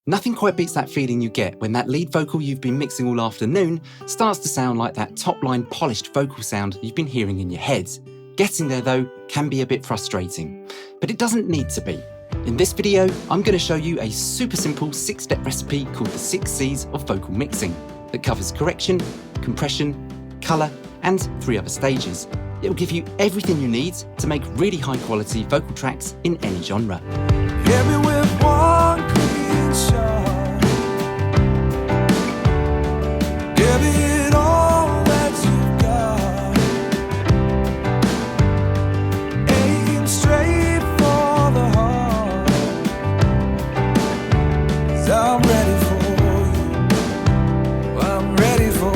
Nothing quite beats that feeling you get when that lead vocal you've been mixing all afternoon starts to sound like that top-line polished vocal sound you've been hearing in your head. Getting there, though, can be a bit frustrating, but it doesn't need to be. In this video, I'm going to show you a super simple 6-step recipe called the 6 C's of vocal mixing that covers correction, compression, colour, and 3 other stages. It will give you everything you need to make really high-quality vocal tracks in any genre. Hit me with one clean shot. Give it all that you've got. Aim straight for the heart. 'Cause I'm ready for you. I'm ready for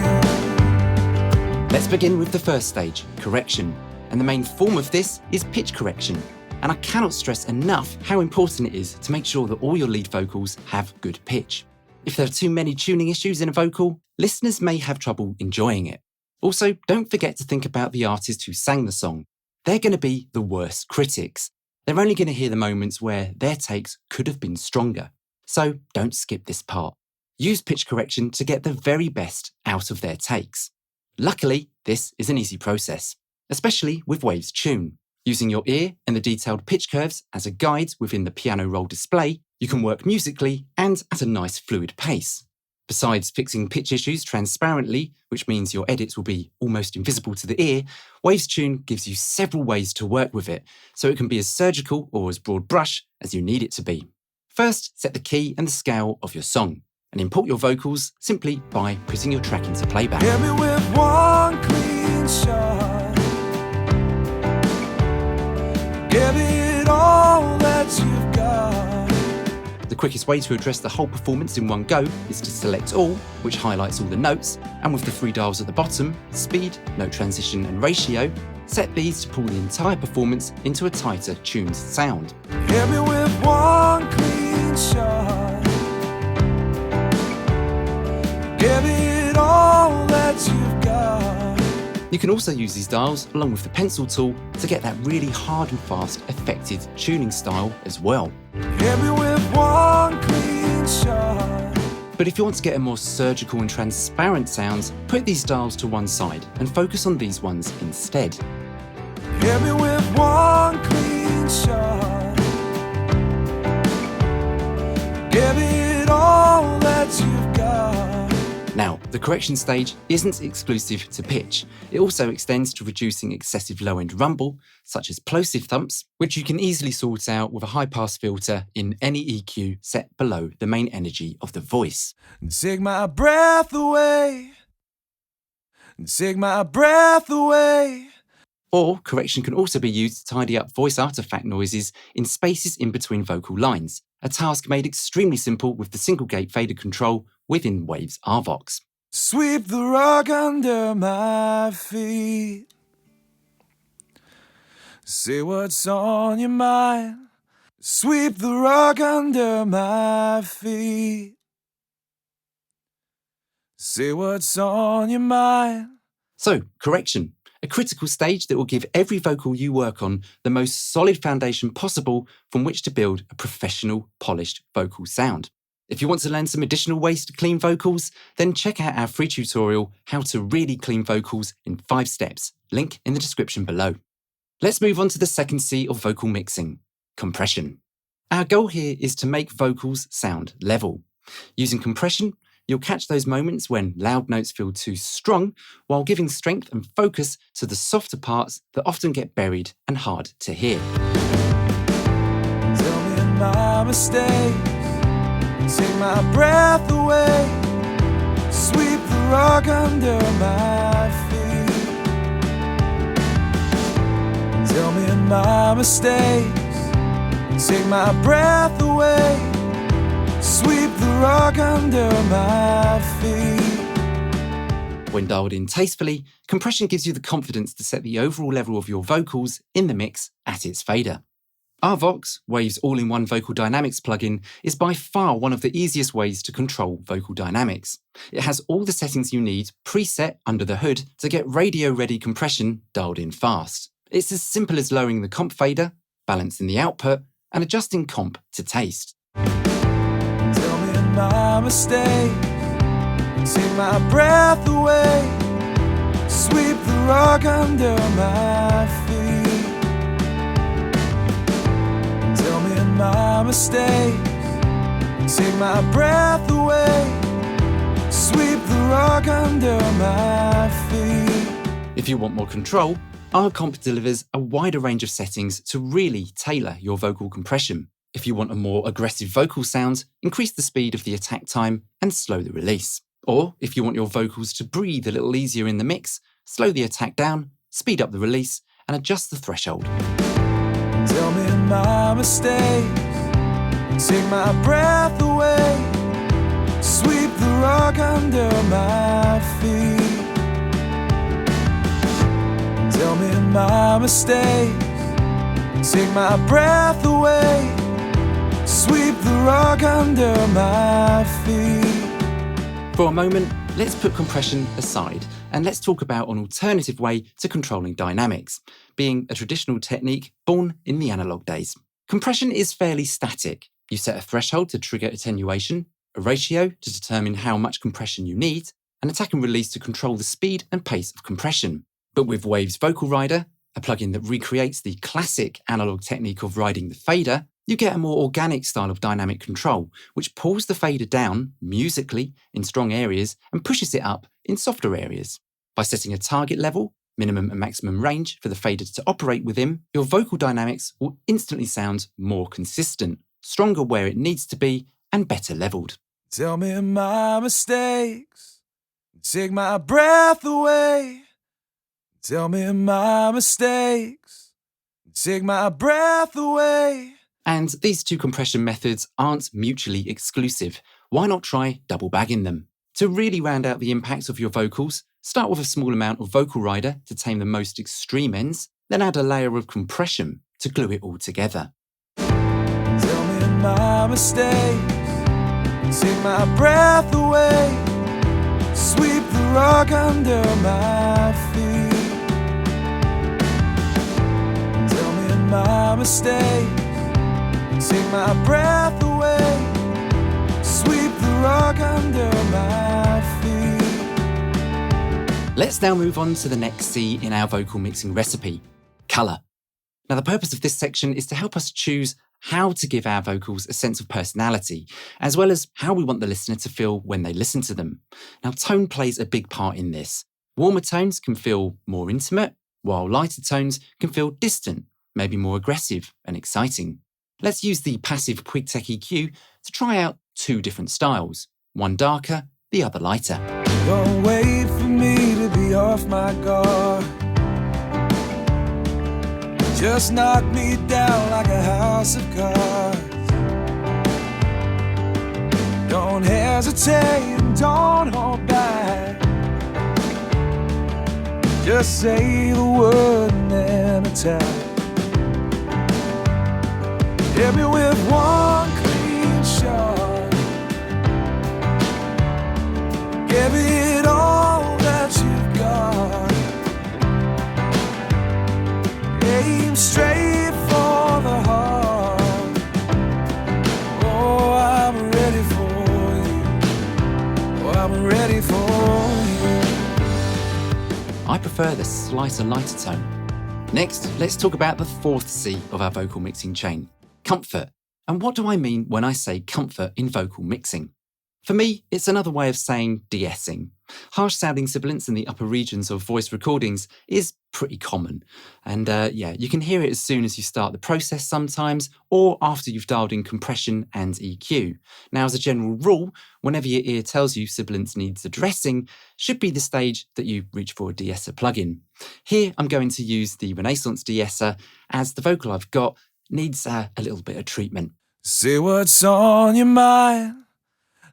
you. Let's begin with the first stage, correction. And the main form of this is pitch correction. And I cannot stress enough how important it is to make sure that all your lead vocals have good pitch. If there are too many tuning issues in a vocal, listeners may have trouble enjoying it. Also, don't forget to think about the artist who sang the song. They're going to be the worst critics. They're only going to hear the moments where their takes could have been stronger. So don't skip this part. Use pitch correction to get the very best out of their takes. Luckily, this is an easy process, especially with Waves Tune. Using your ear and the detailed pitch curves as a guide within the piano roll display, you can work musically and at a nice fluid pace. Besides fixing pitch issues transparently, which means your edits will be almost invisible to the ear, Waves Tune gives you several ways to work with it, so it can be as surgical or as broad brush as you need it to be. First, set the key and the scale of your song, and import your vocals simply by putting your track into playback. Hit me with one clean shot. Give it all that you've got. The quickest way to address the whole performance in one go is to select all, which highlights all the notes, and with the 3 dials at the bottom, speed, note transition and ratio, set these to pull the entire performance into a tighter tuned sound. Hit me with one clean shot. Give it all that you've got. You can also use these dials along with the pencil tool to get that really hard and fast affected tuning style as well. Hit me with one clean shot. But if you want to get a more surgical and transparent sound, put these dials to one side and focus on these ones instead. Hit me with one clean shot. Give it all that you've got. Now, the correction stage isn't exclusive to pitch. It also extends to reducing excessive low-end rumble, such as plosive thumps, which you can easily sort out with a high-pass filter in any EQ set below the main energy of the voice. Take my breath away. Take my breath away. Or correction can also be used to tidy up voice artifact noises in spaces in between vocal lines, a task made extremely simple with the single gate fader control within Waves RVox. Sweep the rug under my feet. Say what's on your mind. Sweep the rug under my feet. Say what's on your mind. So, correction, a critical stage that will give every vocal you work on the most solid foundation possible from which to build a professional, polished vocal sound. If you want to learn some additional ways to clean vocals, then check out our free tutorial, How to Really Clean Vocals in 5 Steps, link in the description below. Let's move on to the second C of vocal mixing, compression. Our goal here is to make vocals sound level. Using compression, you'll catch those moments when loud notes feel too strong, while giving strength and focus to the softer parts that often get buried and hard to hear. Tell me my mistakes. Take my breath away. Sweep the rug under my feet. Tell me my mistakes. Take my breath away. Sweep the rug under my feet. When dialed in tastefully, compression gives you the confidence to set the overall level of your vocals in the mix at its fader. RVox, Waves all-in-one vocal dynamics plugin, is by far one of the easiest ways to control vocal dynamics. It has all the settings you need preset under the hood to get radio-ready compression dialed in fast. It's as simple as lowering the comp fader, balancing the output, and adjusting comp to taste. mistakes, take my breath away, sweep the rug under my feet. Tell me my mistakes, take my breath away, sweep the rug under my feet. If you want more control, RComp delivers a wider range of settings to really tailor your vocal compression. If you want a more aggressive vocal sound, increase the speed of the attack time and slow the release. Or if you want your vocals to breathe a little easier in the mix, slow the attack down, speed up the release, and adjust the threshold. Tell me my mistakes, take my breath away, sweep the rug under my feet. Tell me my mistakes, take my breath away, sweep the rug under my feet. For a moment, let's put compression aside and let's talk about an alternative way to controlling dynamics, being a traditional technique born in the analog days. Compression is fairly static. You set a threshold to trigger attenuation, a ratio to determine how much compression you need, and attack and release to control the speed and pace of compression. But with Waves Vocal Rider, a plugin that recreates the classic analog technique of riding the fader, you get a more organic style of dynamic control, which pulls the fader down musically in strong areas and pushes it up in softer areas. By setting a target level, minimum and maximum range for the fader to operate within, your vocal dynamics will instantly sound more consistent, stronger where it needs to be, and better leveled. Tell me my mistakes, take my breath away. Tell me my mistakes, take my breath away. And these two compression methods aren't mutually exclusive. Why not try double bagging them? To really round out the impact of your vocals, start with a small amount of Vocal Rider to tame the most extreme ends, then add a layer of compression to glue it all together. Tell me my mistakes, take my breath away, sweep the rug under my feet. Tell me my mistakes, take my breath away, sweep the rug under my feet. Let's now move on to the next C in our vocal mixing recipe, colour. Now, the purpose of this section is to help us choose how to give our vocals a sense of personality, as well as how we want the listener to feel when they listen to them. Now, tone plays a big part in this. Warmer tones can feel more intimate, while lighter tones can feel distant, maybe more aggressive and exciting. Let's use the passive QuigTech EQ to try out two different styles, one darker, the other lighter. Don't wait for me to be off my guard. Just knock me down like a house of cards. Don't hesitate and don't hold back. Just say the word and then attack. Hit me with one clean shot. Give it all that you've got. Aim straight for the heart. Oh, I'm ready for you. Oh, I'm ready for you. I prefer the slighter lighter tone. Next, let's talk about the fourth C of our vocal mixing chain, comfort. And what do I mean when I say comfort in vocal mixing? For me, it's another way of saying de-essing. Harsh sounding sibilance in the upper regions of voice recordings is pretty common. And you can hear it as soon as you start the process sometimes, or after you've dialed in compression and EQ. Now, as a general rule, whenever your ear tells you sibilance needs addressing, should be the stage that you reach for a de-esser plugin. Here, I'm going to use the Renaissance de-esser, as the vocal I've got needs a little bit of treatment. Say what's on your mind,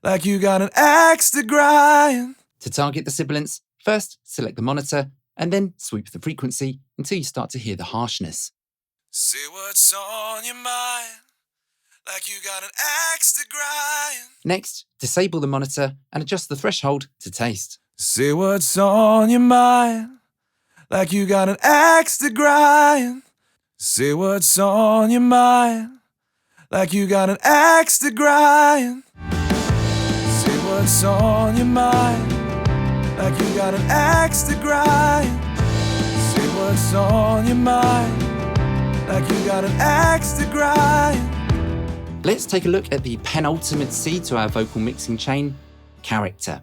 like you got an axe to grind. To target the sibilance, first select the monitor and then sweep the frequency until you start to hear the harshness. Say what's on your mind, like you got an axe to grind. Next, disable the monitor and adjust the threshold to taste. Say what's on your mind, like you got an axe to grind. Say what's on your mind, like you got an axe to grind. what's on your mind, like you got an axe to grind. Say what's on your mind, like you got an axe to grind. Let's take a look at the penultimate C to our vocal mixing chain, character.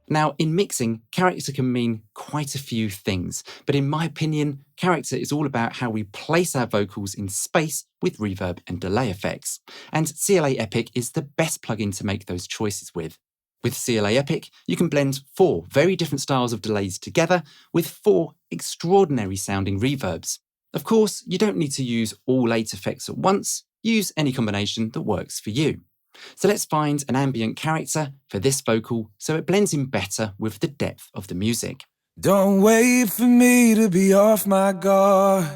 Now, in mixing, character can mean quite a few things, but in my opinion, character is all about how we place our vocals in space with reverb and delay effects. And CLA Epic is the best plugin to make those choices with. With CLA Epic, you can blend 4 very different styles of delays together with 4 extraordinary sounding reverbs. Of course, you don't need to use all 8 effects at once. Use any combination that works for you. So let's find an ambient character for this vocal so it blends in better with the depth of the music. Don't wait for me to be off my guard.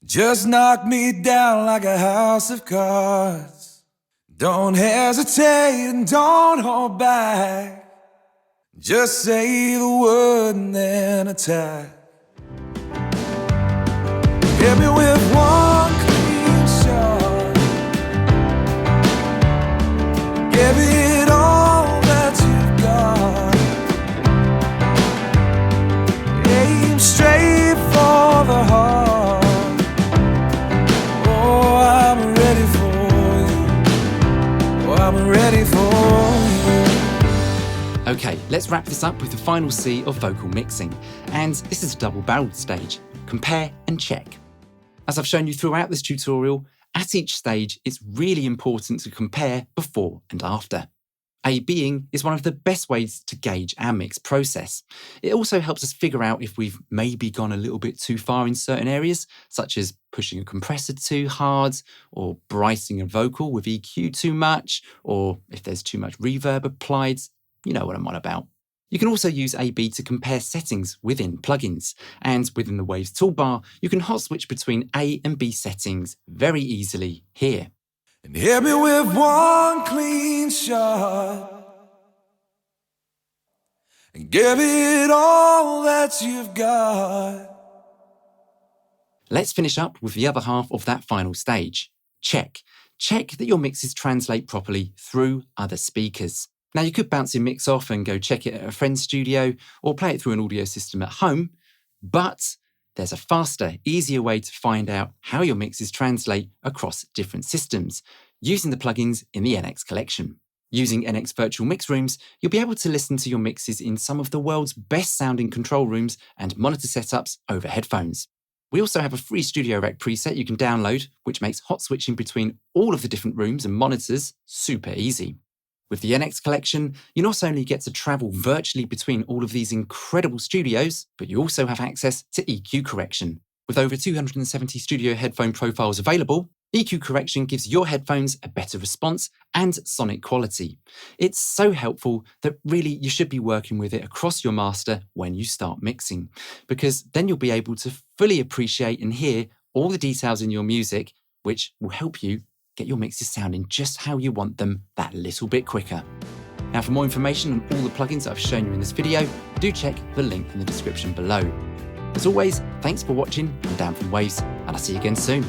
Just knock me down like a house of cards. Don't hesitate and don't hold back. Just say the word and then attack. Hit me with one clean shot. Give it all that you've got. Aim straight for the heart. Oh, I'm ready for you. Oh, I'm ready for you. Okay, let's wrap this up with the final C of vocal mixing. And this is a double-barreled stage. Compare and check. As I've shown you throughout this tutorial, at each stage, it's really important to compare before and after. A/Bing is one of the best ways to gauge our mix process. It also helps us figure out if we've maybe gone a little bit too far in certain areas, such as pushing a compressor too hard, or brightening a vocal with EQ too much, or if there's too much reverb applied. You know what I'm on about. You can also use A/B to compare settings within plugins. And within the Waves toolbar, you can hot switch between A and B settings very easily here. And hit me with one clean shot. And give it all that you've got. Let's finish up with the other half of that final stage. Check. Check that your mixes translate properly through other speakers. Now, you could bounce your mix off and go check it at a friend's studio or play it through an audio system at home, but there's a faster, easier way to find out how your mixes translate across different systems using the plugins in the NX collection. Using NX Virtual Mix Rooms, you'll be able to listen to your mixes in some of the world's best sounding control rooms and monitor setups over headphones. We also have a free Studio Rec preset you can download, which makes hot switching between all of the different rooms and monitors super easy. With the NX collection, you not only get to travel virtually between all of these incredible studios, but you also have access to EQ correction. With over 270 studio headphone profiles available, EQ correction gives your headphones a better response and sonic quality. It's so helpful that really you should be working with it across your master when you start mixing, because then you'll be able to fully appreciate and hear all the details in your music, which will help you get your mixes sounding just how you want them that little bit quicker. Now, for more information on all the plugins that I've shown you in this video, do check the link in the description below. As always, thanks for watching. I'm Dan from Waves, and I'll see you again soon.